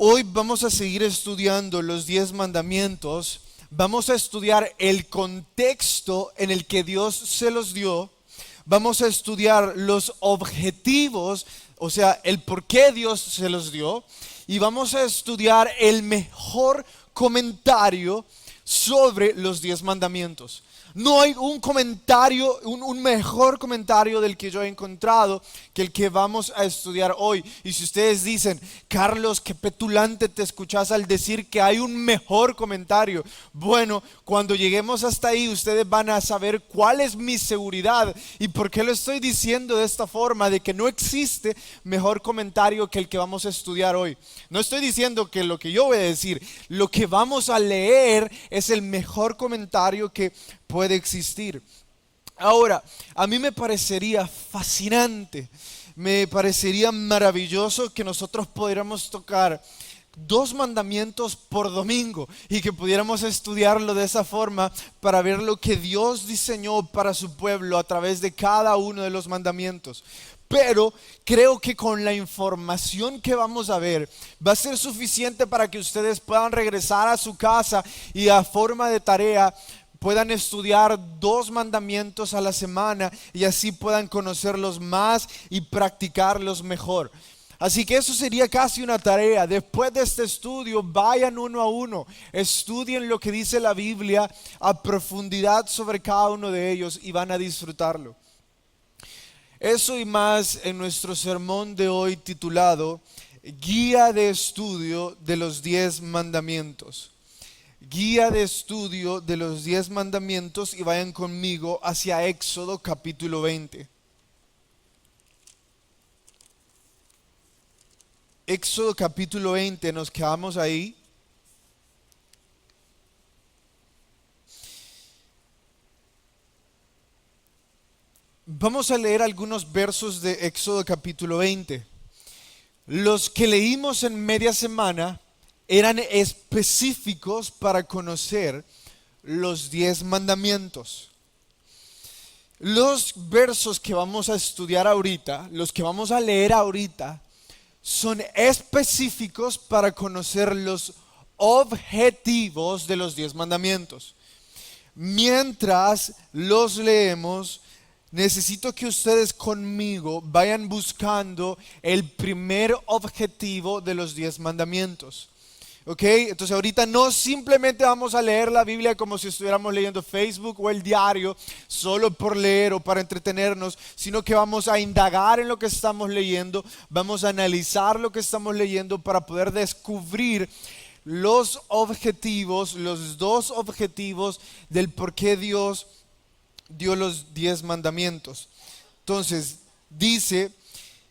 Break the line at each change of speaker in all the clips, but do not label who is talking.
Hoy vamos a seguir estudiando los 10 mandamientos. Vamos a estudiar el contexto en el que Dios se los dio. Vamos a estudiar los objetivos, o sea, el por qué Dios se los dio. Y vamos a estudiar el mejor comentario sobre los 10 mandamientos. No hay un comentario, un mejor comentario del que yo he encontrado que el que vamos a estudiar hoy. Y si ustedes dicen, Carlos, qué petulante te escuchas al decir que hay un mejor comentario. Bueno, cuando lleguemos hasta ahí, ustedes van a saber cuál es mi seguridad y por qué lo estoy diciendo de esta forma, de que no existe mejor comentario que el que vamos a estudiar hoy. No estoy diciendo que lo que yo voy a decir, lo que vamos a leer es el mejor comentario que puede existir. Ahora, a mí me parecería fascinante, me parecería maravilloso que nosotros pudiéramos tocar 2 mandamientos por domingo y que pudiéramos estudiarlo de esa forma para ver lo que Dios diseñó para su pueblo a través de cada uno de los mandamientos. Pero creo que con la información que vamos a ver va a ser suficiente para que ustedes puedan regresar a su casa y a forma de tarea puedan estudiar 2 mandamientos a la semana y así puedan conocerlos más y practicarlos mejor. Así que eso sería casi una tarea. Después de este estudio, vayan uno a uno, estudien lo que dice la Biblia a profundidad sobre cada uno de ellos y van a disfrutarlo. Eso y más en nuestro sermón de hoy titulado Guía de estudio de los 10 mandamientos. Guía de estudio de los 10 mandamientos y vayan conmigo hacia Éxodo capítulo 20. Éxodo capítulo 20, nos quedamos ahí. Vamos a leer algunos versos de Éxodo capítulo 20. Los que leímos en media semana eran específicos para conocer los 10 mandamientos. Los versos que vamos a estudiar ahorita, los que vamos a leer ahorita, son específicos para conocer los objetivos de los 10 mandamientos. Mientras los leemos, necesito que ustedes conmigo vayan buscando el primer objetivo de los 10 mandamientos. ¿Ok? Entonces ahorita no simplemente vamos a leer la Biblia como si estuviéramos leyendo Facebook o el diario solo por leer o para entretenernos, sino que vamos a indagar en lo que estamos leyendo, vamos a analizar lo que estamos leyendo para poder descubrir los objetivos, los 2 objetivos del por qué Dios dio los 10 mandamientos. Entonces dice,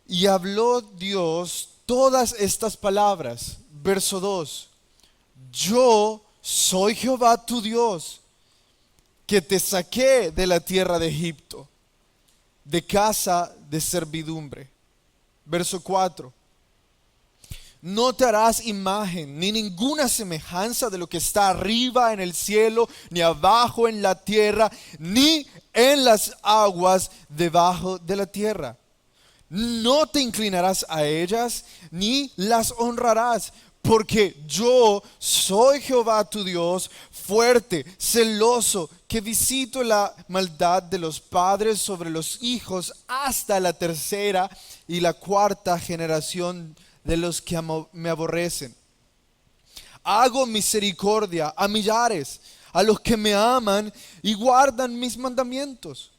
y habló Dios todas estas palabras. Verso 2, yo soy Jehová tu Dios, que te saqué de la tierra de Egipto, de casa de servidumbre. Verso 4, no te harás imagen ni ninguna semejanza de lo que está arriba en el cielo, ni abajo en la tierra, ni en las aguas debajo de la tierra. No te inclinarás a ellas, ni las honrarás, porque yo soy Jehová tu Dios, fuerte, celoso, que visito la maldad de los padres sobre los hijos hasta la 3ª y la 4ª generación de los que me aborrecen. Hago misericordia a millares, a los que me aman y guardan mis mandamientos.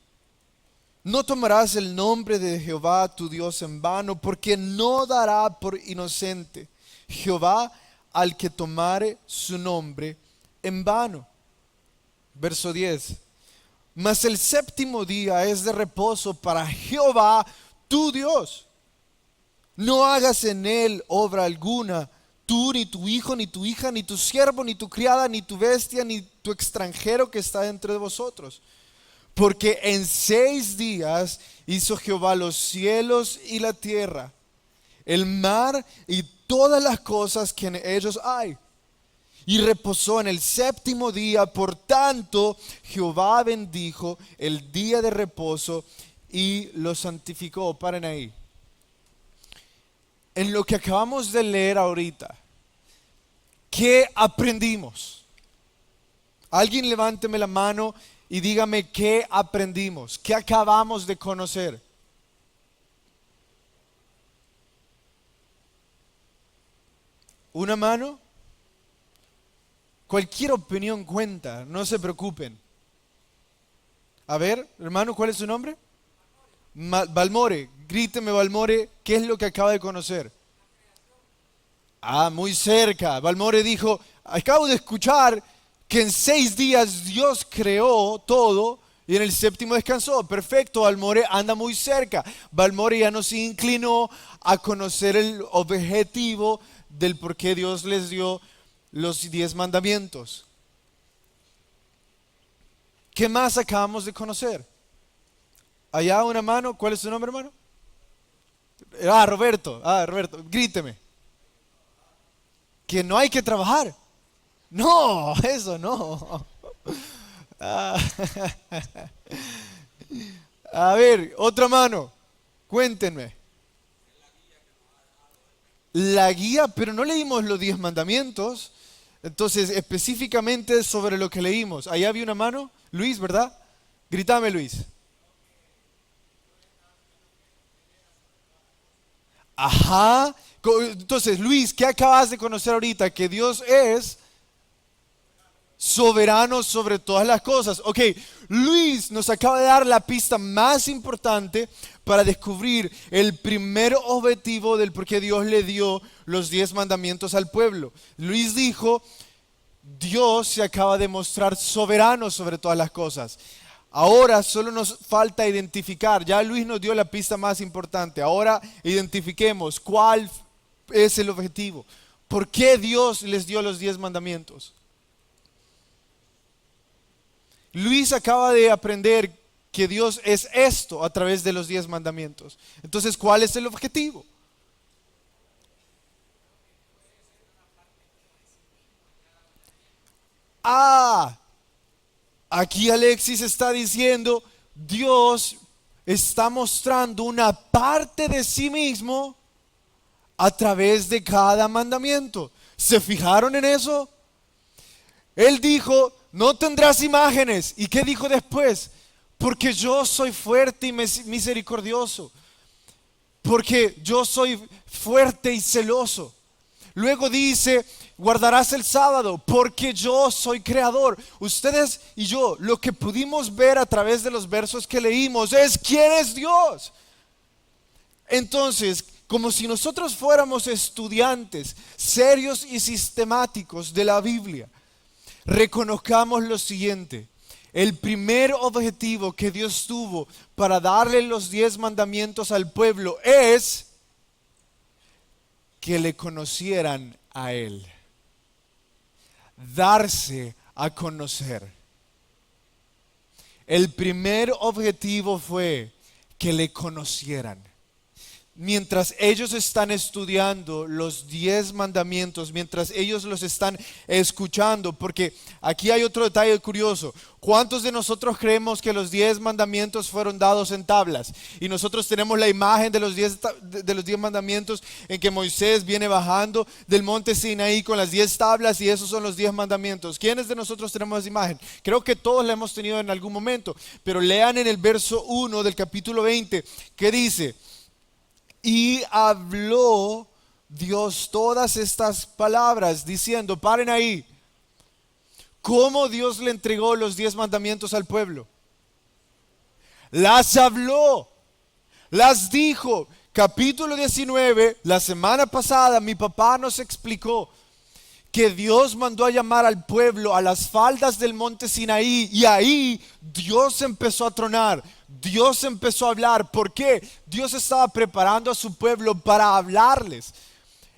No tomarás el nombre de Jehová tu Dios en vano, porque no dará por inocente Jehová al que tomare su nombre en vano. Verso 10. Mas el 7º día es de reposo para Jehová tu Dios. No hagas en él obra alguna, tú, ni tu hijo, ni tu hija, ni tu siervo, ni tu criada, ni tu bestia, ni tu extranjero que está entre vosotros. Porque en 6 días hizo Jehová los cielos y la tierra, el mar y todas las cosas que en ellos hay. Y reposó en el 7º día, por tanto Jehová bendijo el día de reposo y lo santificó. Paren ahí. En lo que acabamos de leer ahorita, ¿Qué aprendimos? Alguien levánteme la mano y dígame qué aprendimos, qué acabamos de conocer. ¿Una mano? Cualquier opinión cuenta, no se preocupen. A ver, hermano, ¿cuál es su nombre? Balmore, gríteme Balmore, ¿qué es lo que acaba de conocer? Ah, muy cerca. Balmore dijo, acabo de escuchar que en 6 días Dios creó todo y en el séptimo descansó. Perfecto, Balmore anda muy cerca. Balmore ya nos inclinó a conocer el objetivo del por qué Dios les dio los 10 mandamientos. ¿Qué más acabamos de conocer? Allá una mano, ¿cuál es su nombre, hermano? Roberto, gríteme. Que no hay que trabajar. No, eso no. Ah, A ver, otra mano, cuéntenme. La guía, pero no leímos los 10 mandamientos. Entonces, específicamente sobre lo que leímos. Allá había una mano, Luis, ¿verdad? Grítame, Luis. Ajá. Entonces, Luis, ¿qué acabas de conocer ahorita? Que Dios es soberano sobre todas las cosas. Ok, Luis nos acaba de dar la pista más importante para descubrir el primer objetivo del por qué Dios le dio los 10 mandamientos al pueblo. Luis dijo, Dios se acaba de mostrar soberano sobre todas las cosas. Ahora solo nos falta identificar, ya Luis nos dio la pista más importante, ahora identifiquemos cuál es el objetivo. ¿Por qué Dios les dio los 10 mandamientos? Luis acaba de aprender que Dios es esto a través de los 10 mandamientos. Entonces, ¿cuál es el objetivo? Aquí Alexis está diciendo, Dios está mostrando una parte de sí mismo a través de cada mandamiento. ¿Se fijaron en eso? Él dijo, no tendrás imágenes. ¿Y qué dijo después? Porque yo soy fuerte y misericordioso. Porque yo soy fuerte y celoso. Luego dice, guardarás el sábado porque yo soy creador. Ustedes y yo, lo que pudimos ver a través de los versos que leímos es quién es Dios. Entonces, como si nosotros fuéramos estudiantes serios y sistemáticos de la Biblia, reconozcamos lo siguiente. El primer objetivo que Dios tuvo para darle los 10 mandamientos al pueblo es que le conocieran a Él. Darse a conocer. El primer objetivo fue que le conocieran. Mientras ellos están estudiando los 10 mandamientos, mientras ellos los están escuchando, porque aquí hay otro detalle curioso. ¿Cuántos de nosotros creemos que los 10 mandamientos fueron dados en tablas? Y nosotros tenemos la imagen de los 10 mandamientos en que Moisés viene bajando del monte Sinaí con las 10 tablas y esos son los 10 mandamientos. ¿Quiénes de nosotros tenemos esa imagen? Creo que todos la hemos tenido en algún momento, pero lean en el verso 1 del capítulo 20, que dice: y habló Dios todas estas palabras diciendo, paren ahí, ¿cómo Dios le entregó los 10 mandamientos al pueblo? Las habló, las dijo. Capítulo 19, la semana pasada mi papá nos explicó que Dios mandó a llamar al pueblo a las faldas del monte Sinaí y ahí Dios empezó a tronar. Dios empezó a hablar. ¿Por qué? Dios estaba preparando a su pueblo para hablarles.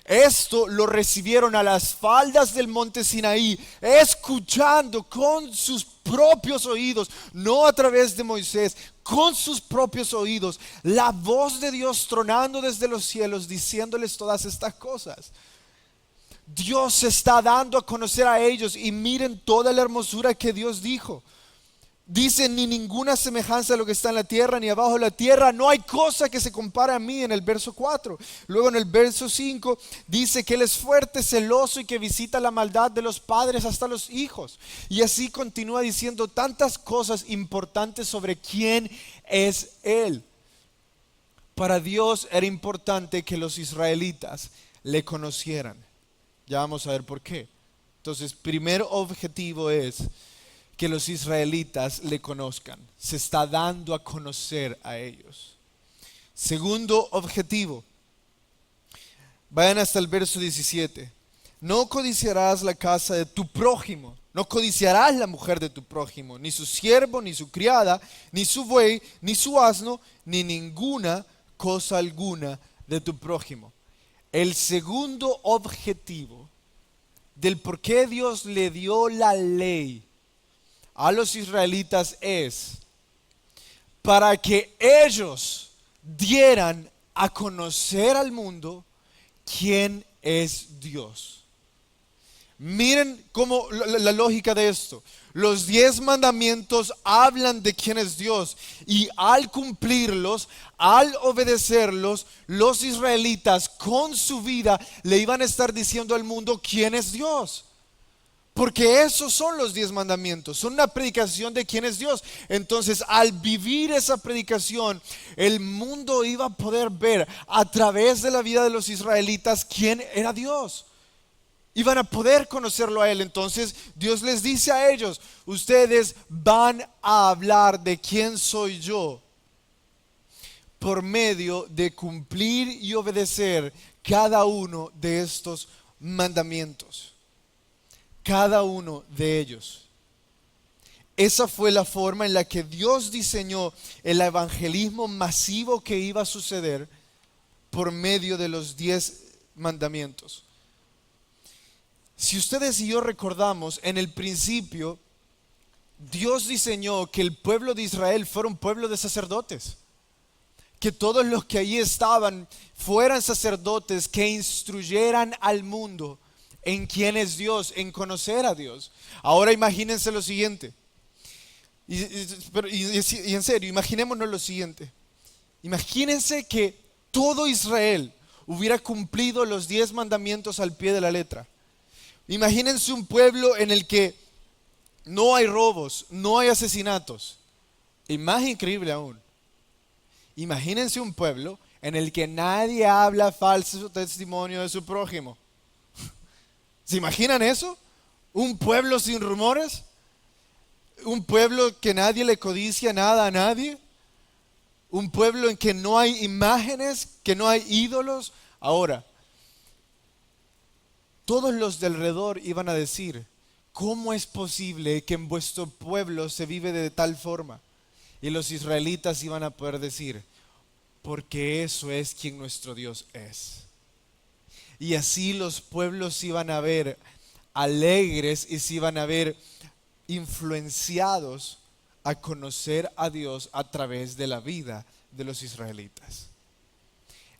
Esto lo recibieron a las faldas del monte Sinaí, escuchando con sus propios oídos, no a través de Moisés, con sus propios oídos, la voz de Dios tronando desde los cielos, diciéndoles todas estas cosas. Dios se está dando a conocer a ellos y miren toda la hermosura que Dios dijo. Dice, ni ninguna semejanza a lo que está en la tierra, ni abajo de la tierra. No hay cosa que se compare a mí en el verso 4. Luego en el verso 5 dice que Él es fuerte, celoso y que visita la maldad de los padres hasta los hijos. Y así continúa diciendo tantas cosas importantes sobre quién es Él. Para Dios era importante que los israelitas le conocieran. Ya vamos a ver por qué. Entonces, primer objetivo es que los israelitas le conozcan. Se está dando a conocer a ellos. Segundo objetivo. Vayan hasta el verso 17. No codiciarás la casa de tu prójimo. No codiciarás la mujer de tu prójimo, ni su siervo, ni su criada, ni su buey, ni su asno, ni ninguna cosa alguna de tu prójimo. El segundo objetivo del por qué Dios le dio la ley a los israelitas es para que ellos dieran a conocer al mundo quién es Dios. Miren cómo la lógica de esto. Los 10 mandamientos hablan de quién es Dios, y al cumplirlos, al obedecerlos, los israelitas con su vida le iban a estar diciendo al mundo quién es Dios. Porque esos son los 10 mandamientos, son una predicación de quién es Dios. Entonces, al vivir esa predicación, el mundo iba a poder ver a través de la vida de los israelitas quién era Dios. Iban a poder conocerlo a Él. Entonces Dios les dice a ellos, ustedes van a hablar de quién soy yo por medio de cumplir y obedecer cada uno de estos mandamientos. Cada uno de ellos. Esa fue la forma en la que Dios diseñó el evangelismo masivo que iba a suceder por medio de los 10 mandamientos. Si ustedes y yo recordamos, en el principio, Dios diseñó que el pueblo de Israel fuera un pueblo de sacerdotes. Que todos los que allí estaban fueran sacerdotes que instruyeran al mundo en quién es Dios, en conocer a Dios. Ahora imagínense lo siguiente. Y en serio, imaginémonos lo siguiente. Imagínense que todo Israel hubiera cumplido los 10 mandamientos al pie de la letra. Imagínense un pueblo en el que no hay robos, no hay asesinatos. Y más increíble aún, imagínense un pueblo en el que nadie habla falso testimonio de su prójimo. ¿Se imaginan eso? Un pueblo sin rumores. Un pueblo que nadie le codicia nada a nadie. Un pueblo en que no hay imágenes, que no hay ídolos. Ahora, todos los de alrededor iban a decir, ¿cómo es posible que en vuestro pueblo se vive de tal forma? Y los israelitas iban a poder decir, porque eso es quien nuestro Dios es. Y así los pueblos iban a ver alegres y se iban a ver influenciados a conocer a Dios a través de la vida de los israelitas.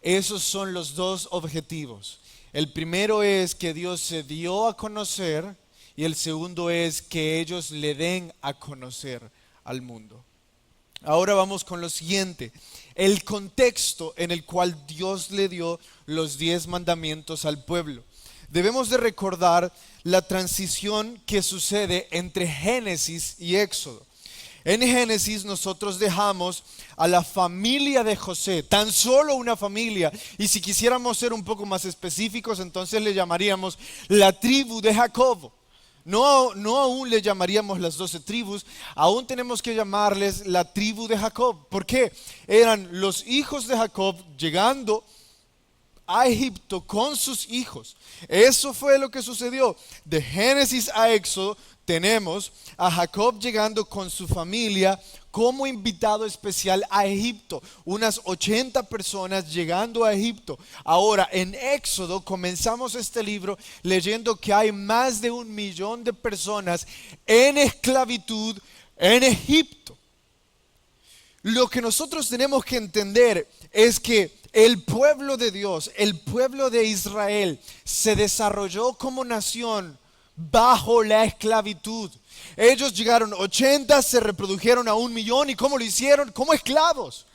Esos son los 2 objetivos. El primero es que Dios se dio a conocer, y el segundo es que ellos le den a conocer al mundo. Ahora vamos con lo siguiente, el contexto en el cual Dios le dio los 10 mandamientos al pueblo. Debemos de recordar la transición que sucede entre Génesis y Éxodo. En Génesis nosotros dejamos a la familia de José, tan solo una familia, y si quisiéramos ser un poco más específicos, entonces le llamaríamos la tribu de Jacob. No aún le llamaríamos las 12 tribus, aún tenemos que llamarles la tribu de Jacob. ¿Por qué? Eran los hijos de Jacob llegando a Egipto con sus hijos. Eso fue lo que sucedió. De Génesis a Éxodo tenemos a Jacob llegando con su familia como invitado especial a Egipto. Unas 80 personas llegando a Egipto. Ahora en Éxodo comenzamos este libro leyendo que hay más de 1 millón de personas en esclavitud en Egipto. Lo que nosotros tenemos que entender es que el pueblo de Dios, el pueblo de Israel, se desarrolló como nación bajo la esclavitud. Ellos llegaron 80, se reprodujeron a 1 millón. ¿Y cómo lo hicieron? Como esclavos.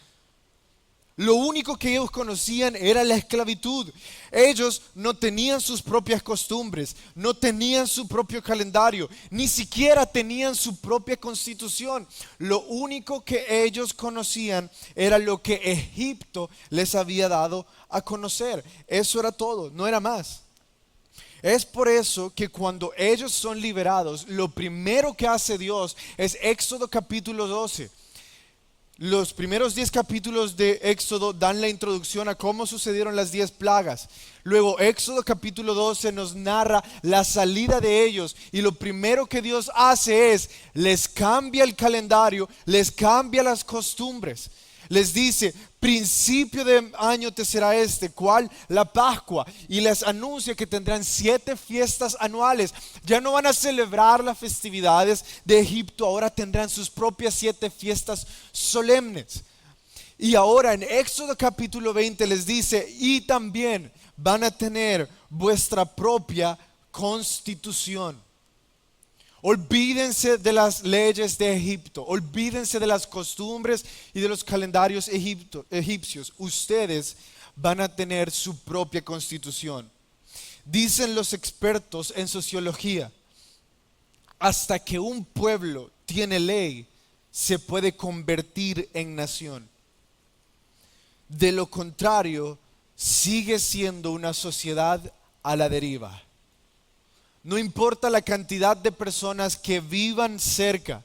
Lo único que ellos conocían era la esclavitud. Ellos no tenían sus propias costumbres, no tenían su propio calendario, ni siquiera tenían su propia constitución. Lo único que ellos conocían era lo que Egipto les había dado a conocer. Eso era todo, no era más. Es por eso que cuando ellos son liberados, lo primero que hace Dios es Éxodo capítulo 12. Los primeros 10 capítulos de Éxodo dan la introducción a cómo sucedieron las 10 plagas. Luego Éxodo capítulo 12 nos narra la salida de ellos. Y lo primero que Dios hace es, les cambia el calendario, les cambia las costumbres. Les dice, principio de año te será ¿cuál? La Pascua. Y les anuncia que tendrán 7 fiestas anuales. Ya no van a celebrar las festividades de Egipto, ahora tendrán sus propias 7 fiestas solemnes. Y ahora en Éxodo capítulo 20 les dice, y también van a tener vuestra propia constitución. Olvídense de las leyes de Egipto, olvídense de las costumbres y de los calendarios egipcios. Ustedes van a tener su propia constitución. Dicen los expertos en sociología, hasta que un pueblo tiene ley, se puede convertir en nación. De lo contrario, sigue siendo una sociedad a la deriva. No importa la cantidad de personas que vivan cerca,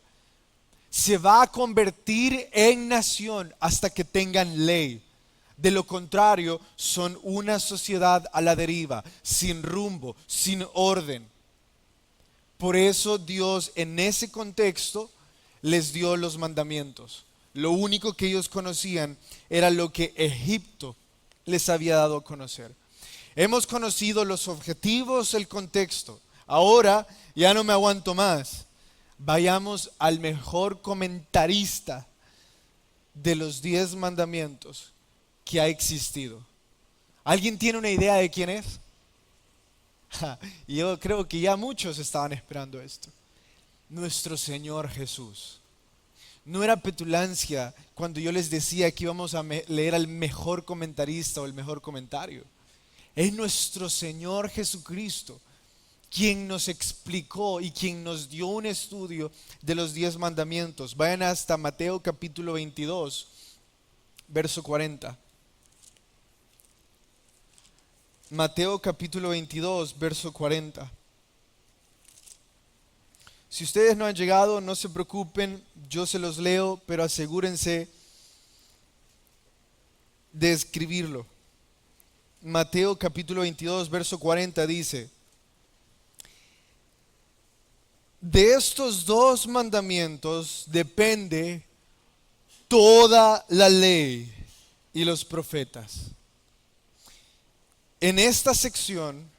se va a convertir en nación hasta que tengan ley. De lo contrario, son una sociedad a la deriva, sin rumbo, sin orden. Por eso Dios en ese contexto les dio los mandamientos. Lo único que ellos conocían era lo que Egipto les había dado a conocer. Hemos conocido los objetivos, el contexto. Ahora ya no me aguanto más. Vayamos al mejor comentarista de los 10 mandamientos que ha existido. ¿Alguien tiene una idea de quién es? Yo creo que ya muchos estaban esperando esto. Nuestro Señor Jesús. No era petulancia cuando yo les decía que íbamos a leer al mejor comentarista o el mejor comentario. Es nuestro Señor Jesucristo quien nos explicó y quien nos dio un estudio de los 10 mandamientos. Vayan hasta Mateo capítulo 22, verso 40. Mateo capítulo 22, verso 40. Si ustedes no han llegado, no se preocupen, yo se los leo, pero asegúrense de escribirlo. Mateo capítulo 22, verso 40 dice: de estos 2 mandamientos depende toda la ley y los profetas. En esta sección,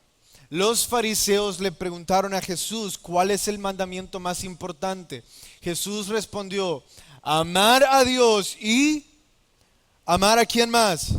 los fariseos le preguntaron a Jesús cuál es el mandamiento más importante. Jesús respondió: amar a Dios y amar a ¿quién más?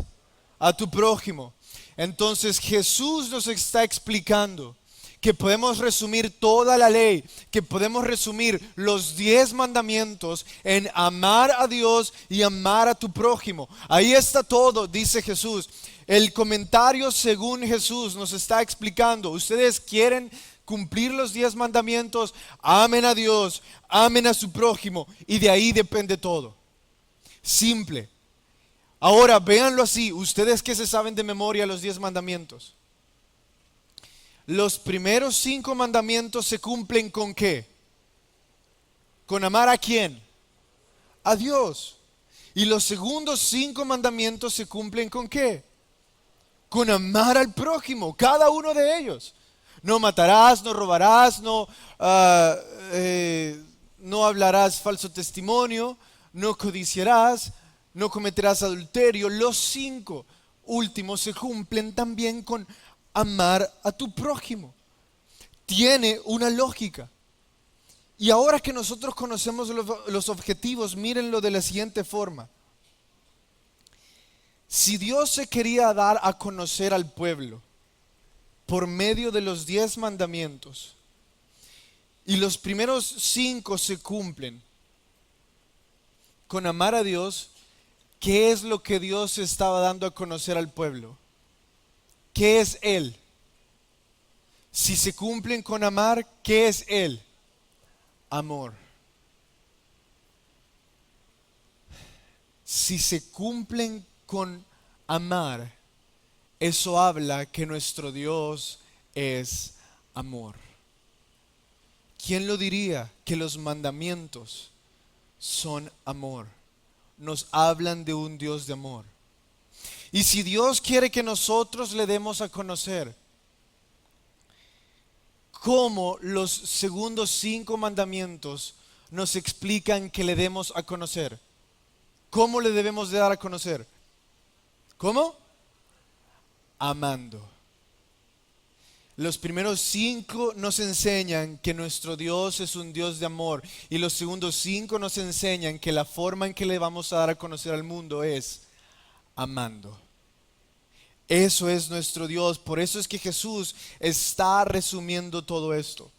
A tu prójimo. Entonces Jesús nos está explicando que podemos resumir toda la ley, que podemos resumir los 10 mandamientos en amar a Dios y amar a tu prójimo. Ahí está todo, dice Jesús. El comentario según Jesús nos está explicando: ustedes quieren cumplir los 10 mandamientos, amen a Dios, amen a su prójimo, y de ahí depende todo. Simple. Ahora véanlo así, ustedes que se saben de memoria los 10 mandamientos. Los primeros 5 mandamientos se cumplen ¿con qué? ¿Con amar a quién? A Dios. Y los segundos 5 mandamientos se cumplen ¿con qué? Con amar al prójimo, cada uno de ellos. No matarás, no robarás, no hablarás falso testimonio, no codiciarás, no cometerás adulterio. Los 5 últimos se cumplen también con amar a tu prójimo. Tiene una lógica. Y ahora que nosotros conocemos los objetivos, mírenlo de la siguiente forma. Si Dios se quería dar a conocer al pueblo por medio de los 10 mandamientos, Y los primeros 5 se cumplen con amar a Dios. ¿Qué es lo que Dios estaba dando a conocer al pueblo? ¿Qué es Él? Si se cumplen con amar, ¿qué es Él? Amor. Si se cumplen con amar, eso habla que nuestro Dios es amor. ¿Quién lo diría que los mandamientos son amor? Nos hablan de un Dios de amor. Y si Dios quiere que nosotros le demos a conocer cómo los segundos 5 mandamientos nos explican que le demos a conocer, ¿cómo le debemos de dar a conocer? ¿Cómo? Amando. Los primeros 5 nos enseñan que nuestro Dios es un Dios de amor, y los segundos 5 nos enseñan que la forma en que le vamos a dar a conocer al mundo es amando. Eso es nuestro Dios. Por eso es que Jesús está resumiendo todo esto.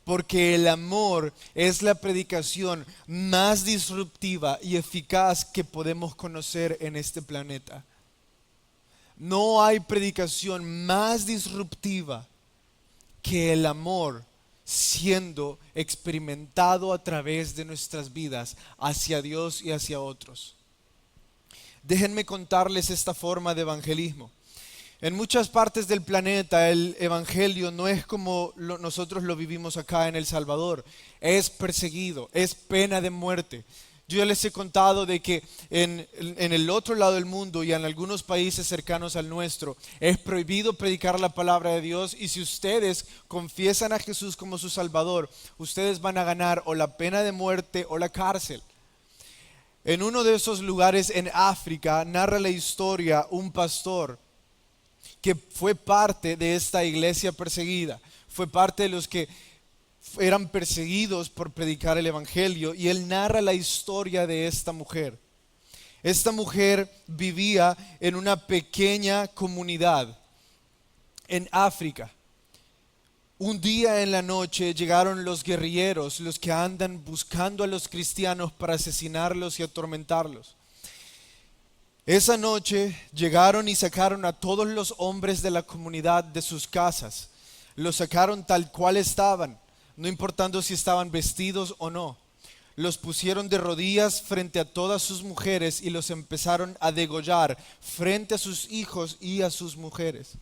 Porque el amor es la predicación más disruptiva y eficaz que podemos conocer en este planeta. No hay predicación más disruptiva que el amor siendo experimentado a través de nuestras vidas hacia Dios y hacia otros. Déjenme contarles esta forma de evangelismo. En muchas partes del planeta el evangelio no es como nosotros lo vivimos acá en El Salvador. Es perseguido, es pena de muerte. Yo ya les he contado de que en el otro lado del mundo y en algunos países cercanos al nuestro es prohibido predicar la palabra de Dios, y si ustedes confiesan a Jesús como su Salvador, ustedes van a ganar o la pena de muerte o la cárcel. En uno de esos lugares en África narra la historia un pastor que fue parte de esta iglesia perseguida, fue parte de los que eran perseguidos por predicar el evangelio, y él narra la historia de esta mujer. Esta mujer vivía en una pequeña comunidad en África. Un día en la noche llegaron los guerrilleros, los que andan buscando a los cristianos para asesinarlos y atormentarlos. Esa noche llegaron y sacaron a todos los hombres de la comunidad de sus casas. Los sacaron tal cual estaban, no importando si estaban vestidos o no. Los pusieron de rodillas frente a todas sus mujeres y los empezaron a degollar frente a sus hijos y a sus mujeres.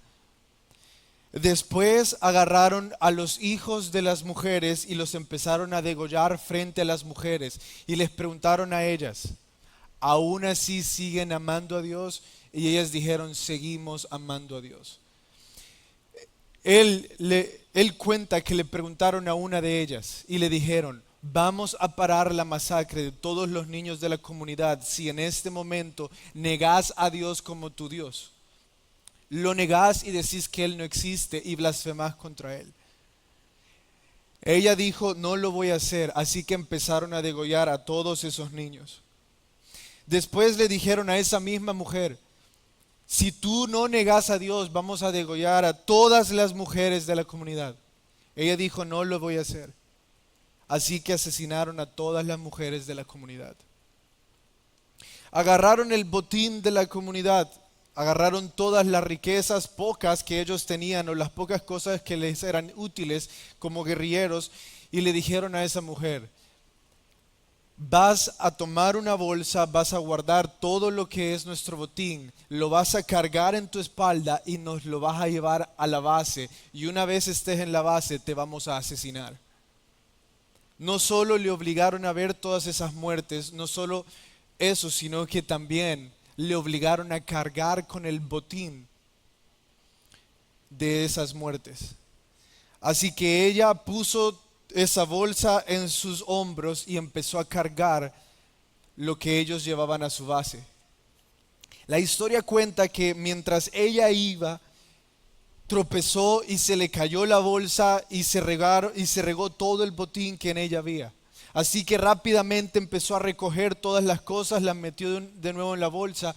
Después agarraron a los hijos de las mujeres y los empezaron a degollar frente a las mujeres, y les preguntaron a ellas: ¿aún así siguen amando a Dios? Y ellas dijeron: seguimos amando a Dios. Él cuenta que le preguntaron a una de ellas y le dijeron: vamos a parar la masacre de todos los niños de la comunidad si en este momento negás a Dios como tu Dios. Lo negás y decís que Él no existe y blasfemás contra Él. Ella dijo: no lo voy a hacer. Así que empezaron a degollar a todos esos niños. Después le dijeron a esa misma mujer: si tú no negas a Dios, vamos a degollar a todas las mujeres de la comunidad. Ella dijo: no lo voy a hacer. Así que asesinaron a todas las mujeres de la comunidad. Agarraron el botín de la comunidad, agarraron todas las riquezas pocas que ellos tenían o las pocas cosas que les eran útiles como guerrilleros, y le dijeron a esa mujer: vas a tomar una bolsa, vas a guardar todo lo que es nuestro botín, lo vas a cargar en tu espalda y nos lo vas a llevar a la base, y una vez estés en la base te vamos a asesinar. No solo le obligaron a ver todas esas muertes, no solo eso, sino que también le obligaron a cargar con el botín de esas muertes. Así que ella puso esa bolsa en sus hombros y empezó a cargar lo que ellos llevaban a su base. La historia cuenta que mientras ella iba, tropezó y se le cayó la bolsa y se regó todo el botín que en ella había. Así que rápidamente empezó a recoger todas las cosas, las metió de nuevo en la bolsa,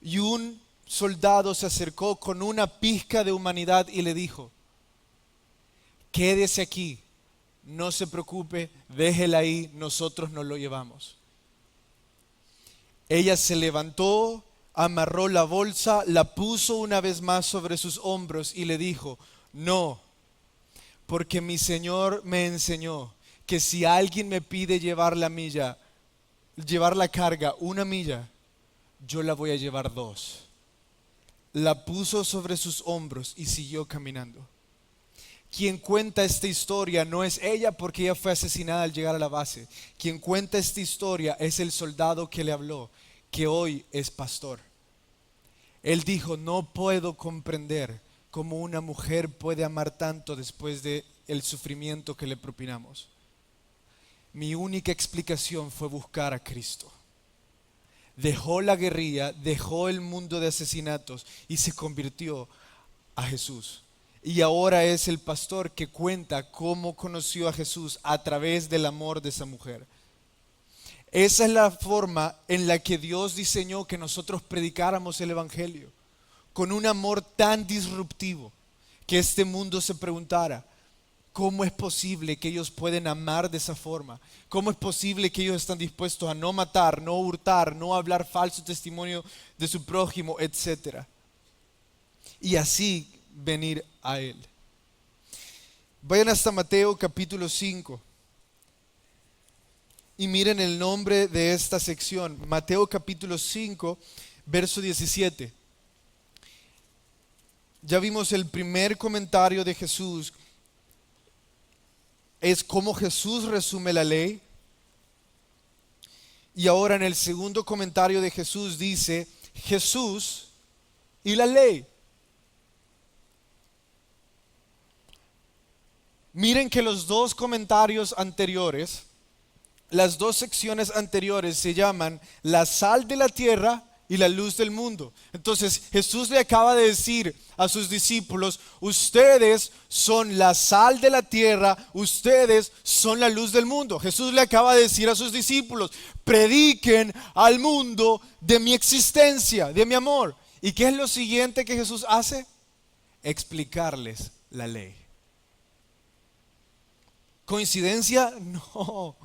y un soldado se acercó con una pizca de humanidad y le dijo: quédese aquí, no se preocupe, déjela ahí, nosotros nos lo llevamos. Ella se levantó, amarró la bolsa, la puso una vez más sobre sus hombros y le dijo: no, porque mi Señor me enseñó que si alguien me pide llevar la carga una milla, yo la voy a llevar 2. La puso sobre sus hombros y siguió caminando. Quien cuenta esta historia no es ella, porque ella fue asesinada al llegar a la base. Quien cuenta esta historia es el soldado que le habló, que hoy es pastor. Él dijo: no puedo comprender cómo una mujer puede amar tanto después de el sufrimiento que le propinamos. Mi única explicación fue buscar a Cristo. Dejó la guerrilla, dejó el mundo de asesinatos y se convirtió a Jesús. Y ahora es el pastor que cuenta cómo conoció a Jesús a través del amor de esa mujer. Esa es la forma en la que Dios diseñó que nosotros predicáramos el Evangelio, con un amor tan disruptivo que este mundo se preguntara: ¿cómo es posible que ellos pueden amar de esa forma? ¿Cómo es posible que ellos están dispuestos a no matar, no hurtar, no hablar falso testimonio de su prójimo, etcétera? Y así venir a Él. Vayan hasta Mateo capítulo 5 y miren el nombre de esta sección. Mateo capítulo 5, verso 17. Ya vimos el primer comentario de Jesús. Es como Jesús resume la ley. Y ahora en el segundo comentario de Jesús dice: Jesús y la ley. Miren que los dos comentarios anteriores, las dos secciones anteriores se llaman la sal de la tierra y la luz del mundo. Entonces Jesús le acaba de decir a sus discípulos: ustedes son la sal de la tierra, ustedes son la luz del mundo. Jesús le acaba de decir a sus discípulos: prediquen al mundo de mi existencia, de mi amor. ¿Y qué es lo siguiente que Jesús hace? Explicarles la ley. ¿Coincidencia? No.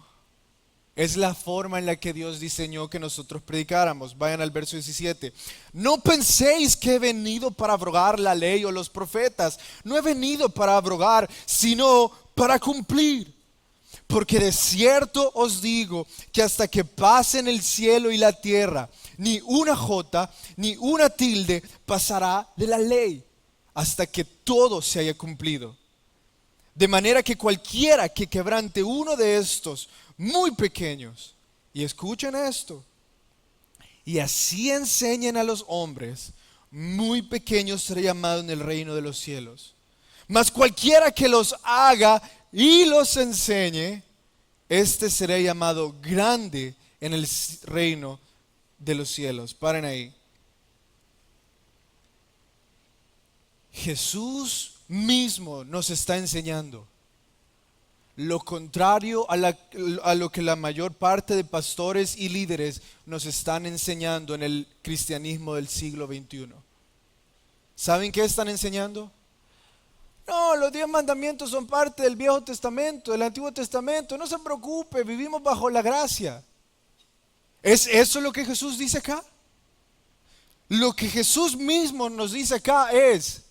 Es la forma en la que Dios diseñó que nosotros predicáramos. Vayan al verso 17. No penséis que he venido para abrogar la ley o los profetas. No he venido para abrogar, sino para cumplir. Porque de cierto os digo que hasta que pasen el cielo y la tierra, ni una jota ni una tilde pasará de la ley, hasta que todo se haya cumplido. De manera que cualquiera que quebrante uno de estos muy pequeños, y escuchen esto, y así enseñen a los hombres, muy pequeños será llamado en el reino de los cielos. Mas cualquiera que los haga y los enseñe, este será llamado grande en el reino de los cielos. Paren ahí. Jesús mismo nos está enseñando lo contrario a lo que la mayor parte de pastores y líderes nos están enseñando en el cristianismo del siglo XXI. ¿Saben qué están enseñando? No, los 10 mandamientos son parte del Viejo Testamento, del Antiguo Testamento. No se preocupe, vivimos bajo la gracia. ¿Es eso lo que Jesús dice acá? Lo que Jesús mismo nos dice acá es: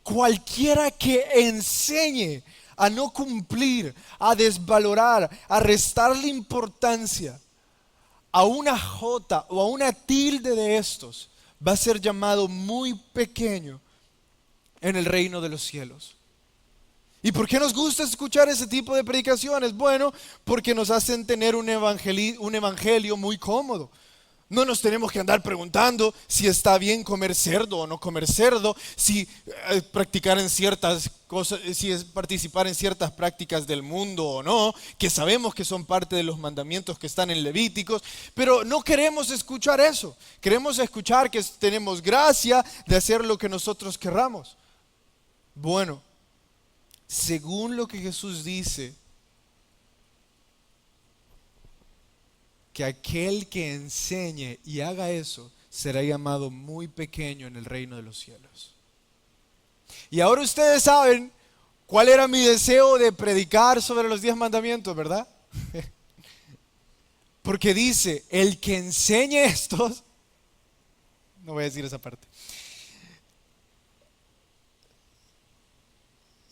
cualquiera que enseñe a no cumplir, a desvalorar, a restarle importancia a una jota o a una tilde de estos, va a ser llamado muy pequeño en el reino de los cielos. ¿Y por qué nos gusta escuchar ese tipo de predicaciones? Bueno, porque nos hacen tener un evangelio muy cómodo. No nos tenemos que andar preguntando si está bien comer cerdo o no comer cerdo, si practicar en ciertas cosas, si es participar en ciertas prácticas del mundo o no, que sabemos que son parte de los mandamientos que están en Levíticos, pero no queremos escuchar eso. Queremos escuchar que tenemos gracia de hacer lo que nosotros querramos. Bueno, según lo que Jesús dice, que aquel que enseñe y haga eso será llamado muy pequeño en el reino de los cielos. Y ahora ustedes saben ¿Cuál era mi deseo de predicar sobre los 10 mandamientos, verdad? Porque dice, el que enseñe estos, no voy a decir esa parte.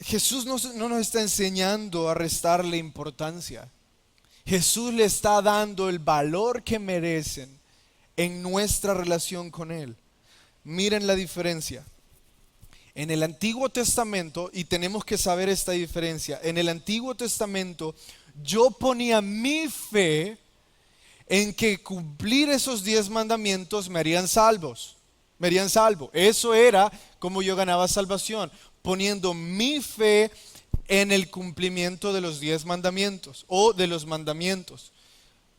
Jesús no nos está enseñando a restarle importancia. Jesús le está dando el valor que merecen en nuestra relación con Él. Miren la diferencia. En el Antiguo Testamento, y tenemos que saber esta diferencia, en el Antiguo Testamento yo ponía mi fe en que cumplir esos 10 mandamientos me harían salvos, me harían salvo. Eso era como yo ganaba salvación, poniendo mi fe en el cumplimiento de los 10 mandamientos o de los mandamientos.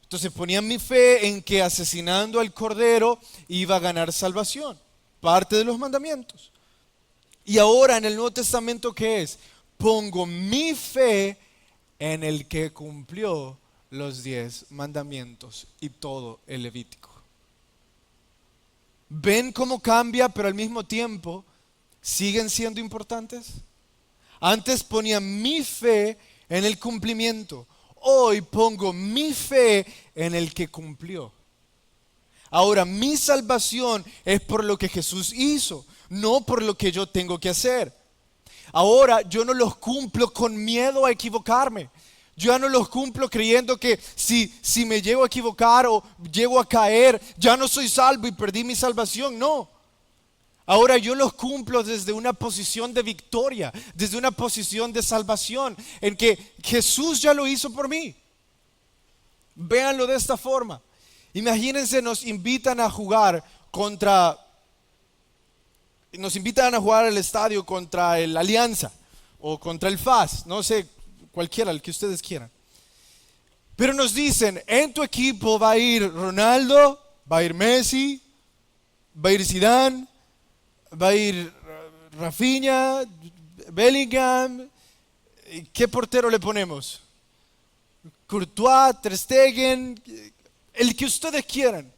Entonces ponía mi fe en que asesinando al cordero iba a ganar salvación, parte de los mandamientos. Y ahora en el Nuevo Testamento, ¿qué es? Pongo mi fe en el que cumplió los 10 mandamientos y todo el Levítico. ¿Ven cómo cambia, pero al mismo tiempo siguen siendo importantes? Antes ponía mi fe en el cumplimiento. Hoy pongo mi fe en el que cumplió. Ahora, mi salvación es por lo que Jesús hizo, no por lo que yo tengo que hacer. Ahora yo no los cumplo con miedo a equivocarme. Yo ya no los cumplo creyendo que si me llego a equivocar o llego a caer, ya no soy salvo y perdí mi salvación. No. Ahora yo los cumplo desde una posición de victoria, desde una posición de salvación, en que Jesús ya lo hizo por mí. Véanlo de esta forma. Imagínense, nos invitan a jugar al estadio contra el Alianza o contra el FAS, no sé, cualquiera, el que ustedes quieran. Pero nos dicen, en tu equipo va a ir Ronaldo, va a ir Messi, va a ir Zidane, va a ir Rafinha, Bellingham. ¿Qué portero le ponemos? Courtois, Ter Stegen, el que ustedes quieran.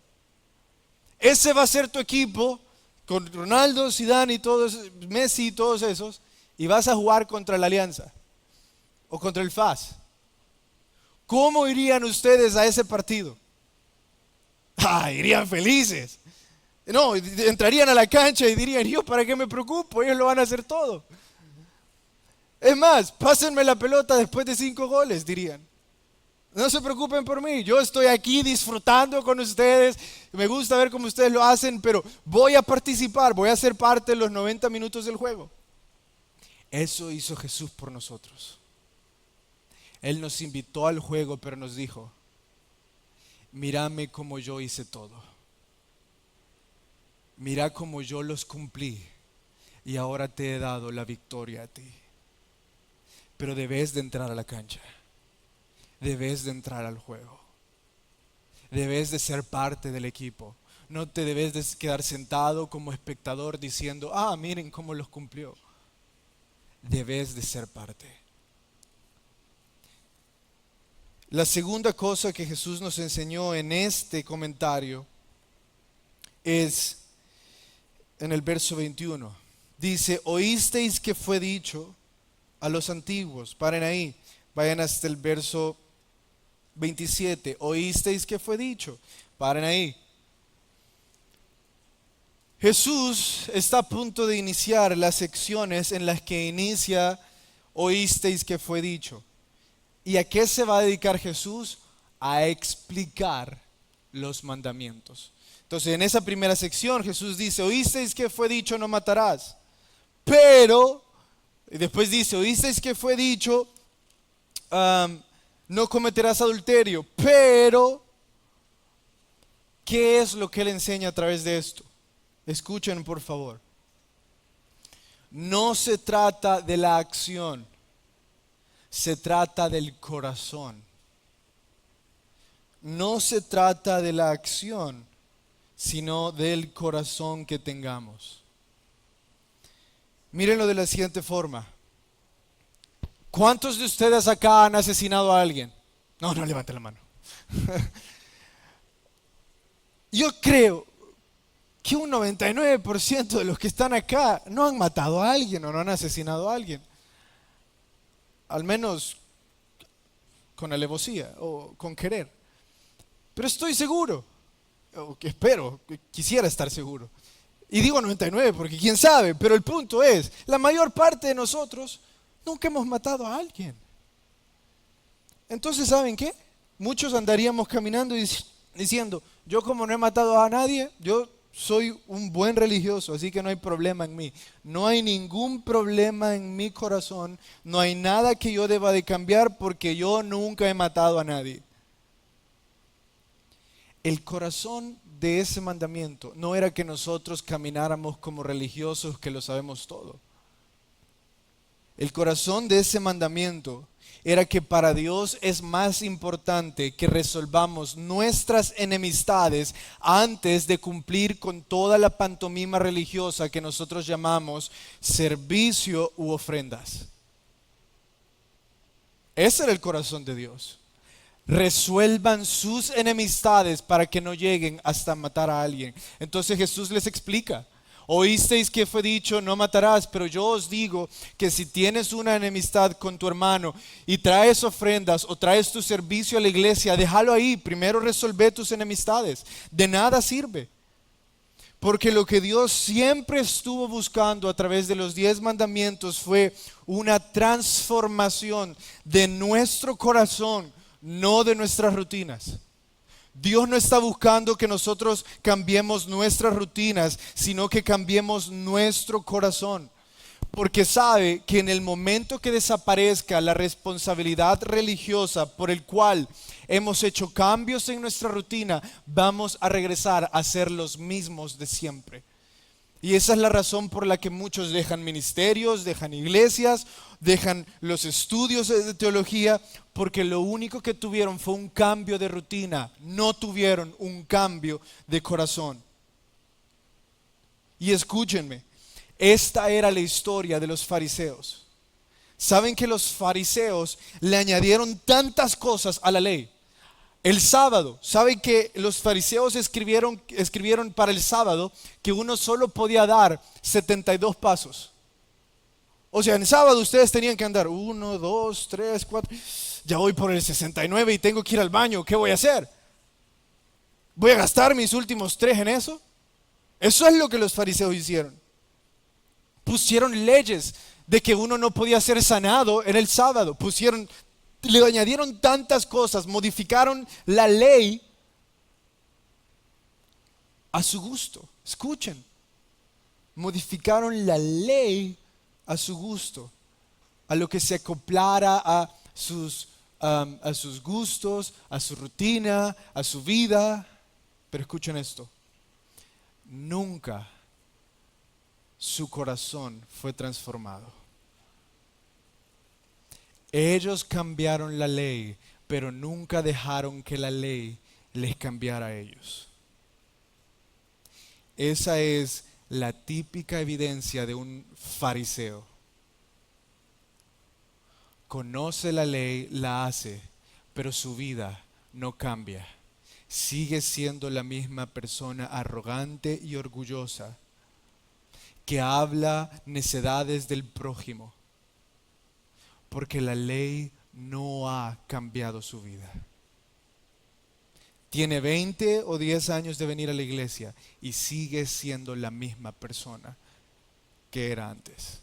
Ese va a ser tu equipo con Ronaldo, Zidane y todos, Messi y todos esos, y vas a jugar contra la Alianza o contra el FAS. ¿Cómo irían ustedes a ese partido? Irían felices. No, entrarían a la cancha y dirían, yo para qué me preocupo, ellos lo van a hacer todo. Es más, pásenme la pelota después de 5 goles, dirían. No se preocupen por mí, yo estoy aquí disfrutando con ustedes, me gusta ver cómo ustedes lo hacen, pero voy a participar, voy a ser parte de los 90 minutos del juego. Eso hizo Jesús por nosotros. Él nos invitó al juego, pero nos dijo, mírame como yo hice todo. Mira cómo yo los cumplí y ahora te he dado la victoria a ti. Pero debes de entrar a la cancha. Debes de entrar al juego. Debes de ser parte del equipo. No te debes de quedar sentado como espectador diciendo, miren cómo los cumplió. Debes de ser parte. La segunda cosa que Jesús nos enseñó en este comentario es en el verso 21. Dice, oísteis que fue dicho a los antiguos. Paren ahí, vayan hasta el verso 27. Oísteis que fue dicho. Paren ahí. Jesús está a punto de iniciar las secciones en las que inicia oísteis que fue dicho. ¿Y a qué se va a dedicar Jesús? A explicar los mandamientos. Entonces en esa primera sección Jesús dice, oísteis que fue dicho no matarás. Pero, y después dice, oísteis que fue dicho no cometerás adulterio. Pero, ¿qué es lo que él enseña a través de esto? Escuchen por favor. No se trata de la acción, se trata del corazón. No se trata de la acción, sino del corazón que tengamos. Mírenlo de la siguiente forma. ¿Cuántos de ustedes acá han asesinado a alguien? No levanten la mano. Yo creo que un 99% de los que están acá no han matado a alguien o no han asesinado a alguien. al menos con alevosía o con querer. Pero estoy seguro, o que espero, quisiera estar seguro. Y digo 99 porque quién sabe, pero el punto es, la mayor parte de nosotros nunca hemos matado a alguien. Entonces, ¿saben qué? Muchos andaríamos caminando y diciendo, yo como no he matado a nadie, yo soy un buen religioso, así que no hay problema en mí. No hay ningún problema en mi corazón, no hay nada que yo deba de cambiar porque yo nunca he matado a nadie. El corazón de ese mandamiento no era que nosotros camináramos como religiosos que lo sabemos todo. El corazón de ese mandamiento era que para Dios es más importante que resolvamos nuestras enemistades antes de cumplir con toda la pantomima religiosa que nosotros llamamos servicio u ofrendas. Ese era el corazón de Dios. Resuelvan sus enemistades para que no lleguen hasta matar a alguien. Entonces Jesús les explica. Oísteis que fue dicho, no matarás, pero yo os digo que si tienes una enemistad con tu hermano y traes ofrendas o traes tu servicio a la iglesia, déjalo ahí, primero resolve tus enemistades. De nada sirve. Porque lo que Dios siempre estuvo buscando a través de los 10 mandamientos fue una transformación de nuestro corazón, no de nuestras rutinas. Dios no está buscando que nosotros cambiemos nuestras rutinas, sino que cambiemos nuestro corazón. Porque sabe que en el momento que desaparezca la responsabilidad religiosa por el cual hemos hecho cambios en nuestra rutina, vamos a regresar a ser los mismos de siempre. Y esa es la razón por la que muchos dejan ministerios, dejan iglesias, dejan los estudios de teología, porque lo único que tuvieron fue un cambio de rutina, no tuvieron un cambio de corazón. Y escúchenme, esta era la historia de los fariseos. Saben que los fariseos le añadieron tantas cosas a la ley. El sábado, ¿saben que los fariseos escribieron para el sábado que uno solo podía dar 72 pasos? O sea, en sábado ustedes tenían que andar 1, 2, 3, 4. Ya voy por el 69 y tengo que ir al baño. ¿Qué voy a hacer? ¿Voy a gastar mis últimos 3 en eso? Eso es lo que los fariseos hicieron. Pusieron leyes de que uno no podía ser sanado en el sábado. Le añadieron tantas cosas, modificaron la ley a su gusto. Escuchen, modificaron la ley a su gusto, a lo que se acoplara a sus gustos, a su rutina, a su vida. Pero escuchen esto, nunca su corazón fue transformado. Ellos cambiaron la ley, pero nunca dejaron que la ley les cambiara a ellos. Esa es la típica evidencia de un fariseo. Conoce la ley, la hace, pero su vida no cambia. Sigue siendo la misma persona arrogante y orgullosa que habla necedades del prójimo, porque la ley no ha cambiado su vida. Tiene 20 o 10 años de venir a la iglesia y sigue siendo la misma persona que era antes.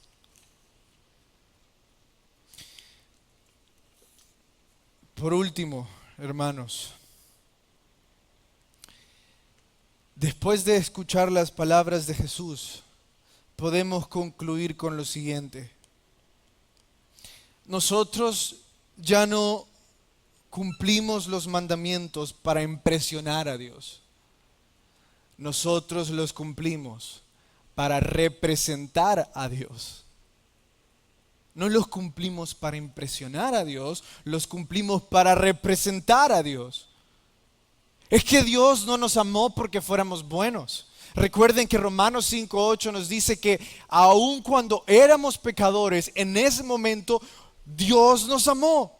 Por último, hermanos, después de escuchar las palabras de Jesús, podemos concluir con lo siguiente. Nosotros ya no cumplimos los mandamientos para impresionar a Dios. Nosotros los cumplimos para representar a Dios. No los cumplimos para impresionar a Dios, los cumplimos para representar a Dios. Es que Dios no nos amó porque fuéramos buenos. Recuerden que Romanos 5:8 nos dice que aun cuando éramos pecadores, en ese momento Dios nos amó.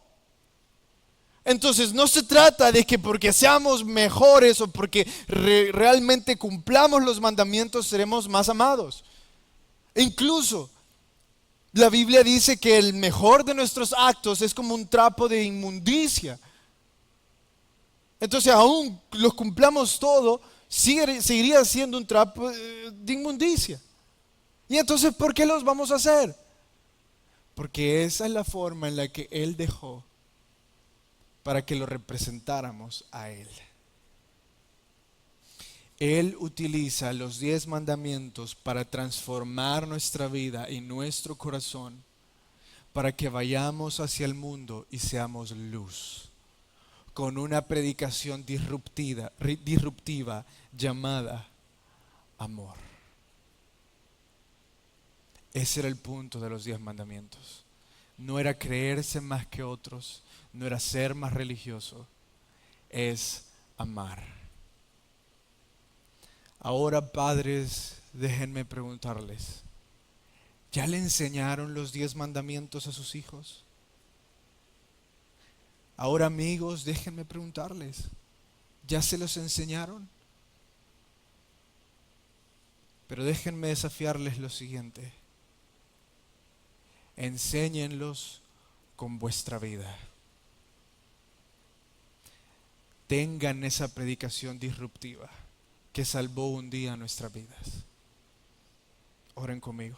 Entonces no se trata de que porque seamos mejores o porque realmente cumplamos los mandamientos seremos más amados. E incluso La Biblia dice que el mejor de nuestros actos es como un trapo de inmundicia. Entonces, aún los cumplamos todo, seguiría siendo un trapo de inmundicia. Y entonces, ¿por qué los vamos a hacer? Porque esa es la forma en la que Él dejó para que lo representáramos a Él. Él utiliza los 10 mandamientos para transformar nuestra vida y nuestro corazón, para que vayamos hacia el mundo y seamos luz, con una predicación disruptiva llamada amor. Ese era el punto de los 10 mandamientos. No era creerse más que otros, no era ser más religioso, es amar. Ahora, padres, déjenme preguntarles, ¿ya le enseñaron los 10 mandamientos a sus hijos? Ahora, amigos, déjenme preguntarles, ¿ya se los enseñaron? Pero déjenme desafiarles lo siguiente: enséñenlos con vuestra vida. Tengan esa predicación disruptiva que salvó un día nuestras vidas. Oren conmigo.